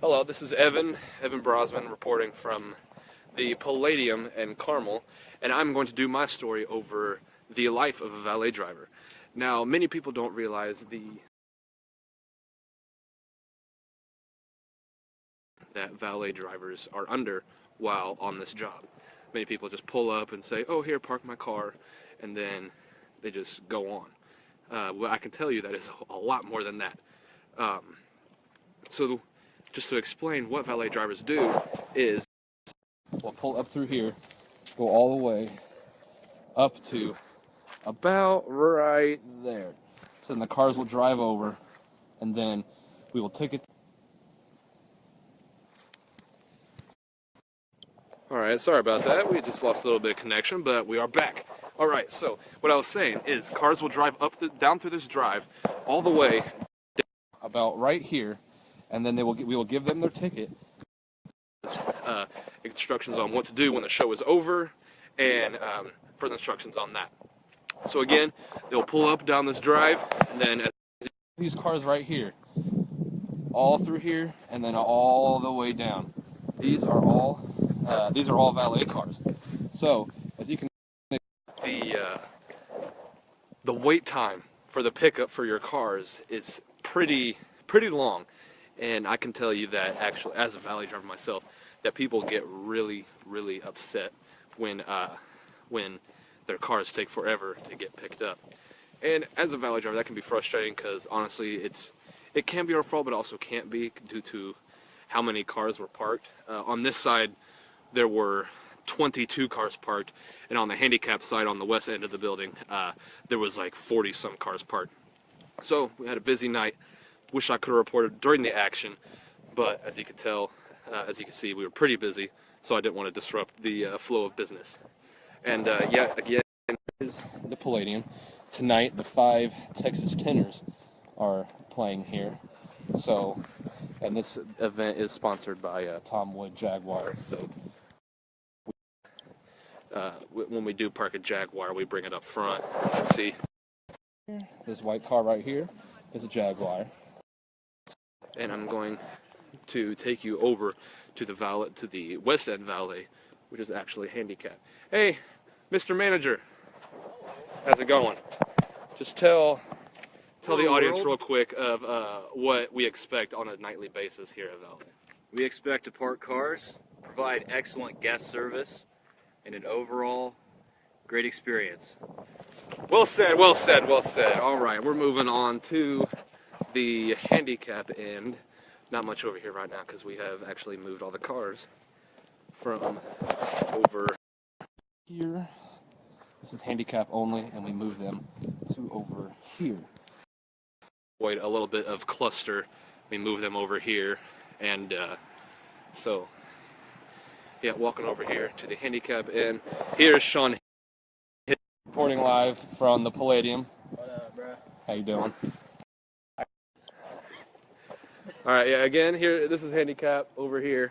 Hello, this is Evan Brosman reporting from the Palladium in Carmel, and I'm going to do my story over the life of a valet driver. Now, many people don't realize that valet drivers are under while on this job. Many people just pull up and say, "Oh, here, park my car," and then they just go on. Well, I can tell you that it's a lot more than that. So, just to explain what valet drivers do is, we'll pull up through here, go all the way up to about right there. So then the cars will drive over, and then we will take it. Alright, sorry about that. We just lost a little bit of connection, but we are back. Alright, so what I was saying is cars will drive down through this drive all the way down about right here, and then we will give them their ticket, instructions on what to do when the show is over, and further instructions on that. So again, they'll pull up down this drive, and then these cars right here, all through here, and then all the way down. These are all valet cars. So as you can see, the wait time for the pickup for your cars is pretty long, and I can tell you that actually, as a valet driver myself, that people get really upset when their cars take forever to get picked up. And as a valet driver, that can be frustrating because honestly, it can be our fault, but also can't be due to how many cars were parked. On this side, there were 22 cars parked, and on the handicap side, on the west end of the building, there was like 40-some cars parked. So we had a busy night. Wish I could have reported during the action, but as you can tell, as you can see, we were pretty busy, so I didn't want to disrupt the flow of business. And yeah, again, is the Palladium. Tonight, the 5 Texas Tenors are playing here. So, and this event is sponsored by Tom Wood Jaguar. So, when we do park a Jaguar, we bring it up front. As you can see, this white car right here is a Jaguar. And I'm going to take you over to the Valet, to the West End Valet, which is actually handicapped. Hey, Mr. Manager, how's it going? Just tell the audience real quick of what we expect on a nightly basis here at Valet. We expect to park cars, provide excellent guest service, and an overall great experience. Well said, well said, well said. All right, we're moving on to the handicap end. Not much over here right now because we have actually moved all the cars from over here. This is handicap only, and we move them to over here. Avoid a little bit of cluster. We move them over here, and so yeah, walking over here to the handicap end. Here's Sean reporting live from the Palladium. What up, bro? How you doing? All right, yeah, again, here, this is handicap over here.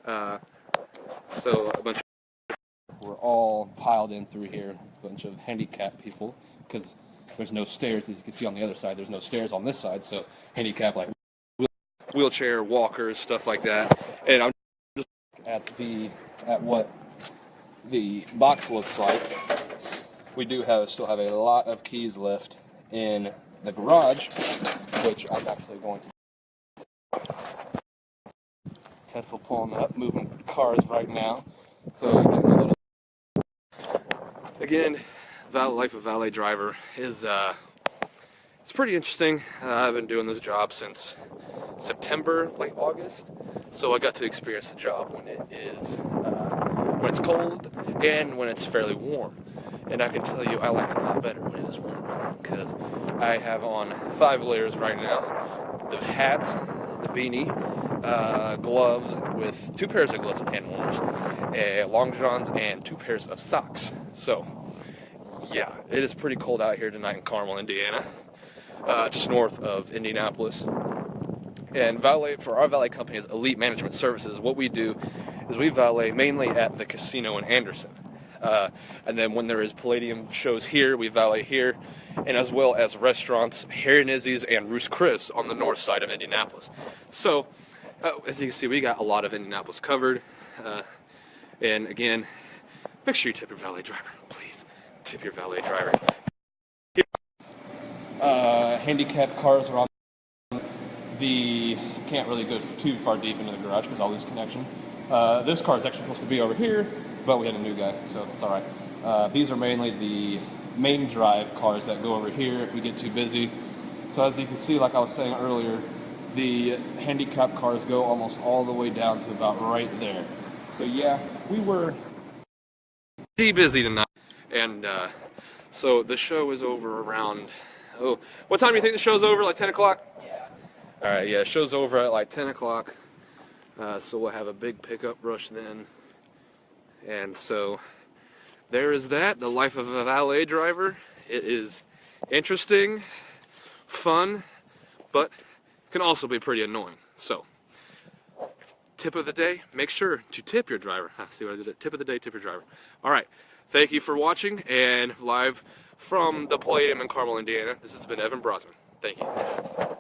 So a bunch of, we're all piled in through here, a bunch of handicapped people, because there's no stairs, as you can see on the other side. There's no stairs on this side, so handicap, like wheelchair, walkers, stuff like that. And I'm just at what the box looks like. We do still have a lot of keys left in the garage, which I'm actually going to. Tesla pulling up, moving cars right now. So again, the life of valet driver is it's pretty interesting. I've been doing this job since September, late August, so I got to experience the job when when it's cold and when it's fairly warm. And I can tell you, I like it a lot better when it is warm because I have on 5 layers right now: the hat, the beanie, gloves with 2 pairs of gloves with hand warmers, long johns, and 2 pairs of socks. So yeah, it is pretty cold out here tonight in Carmel, Indiana, just north of Indianapolis. And for our valet company is Elite Management Services. What we do is we valet mainly at the casino in Anderson. And then when there is Palladium shows here, we valet here, and as well as restaurants, Harry and Izzy's and Ruth's Chris on the north side of Indianapolis. So As you can see, we got a lot of Indianapolis covered. And again, make sure you tip your valet driver. Please, tip your valet driver. Handicapped cars are on the, can't really go too far deep into the garage because I'll lose connection. This car is actually supposed to be over here, but we had a new guy, so it's alright. These are mainly the main drive cars that go over here if we get too busy. So as you can see, like I was saying earlier, the handicapped cars go almost all the way down to about right there. So yeah, we were pretty busy tonight. And so the show is over around, oh, what time do you think the show's over? Like 10 o'clock? Yeah. Alright, yeah, show's over at like 10 o'clock. So we'll have a big pickup rush then. And so there is that, the life of a valet driver. It is interesting, fun, but can also be pretty annoying. So, tip of the day, make sure to tip your driver. See what I did there? Tip of the day, tip your driver. Alright, thank you for watching, and live from the Palladium in Carmel, Indiana, this has been Evan Brosman. Thank you.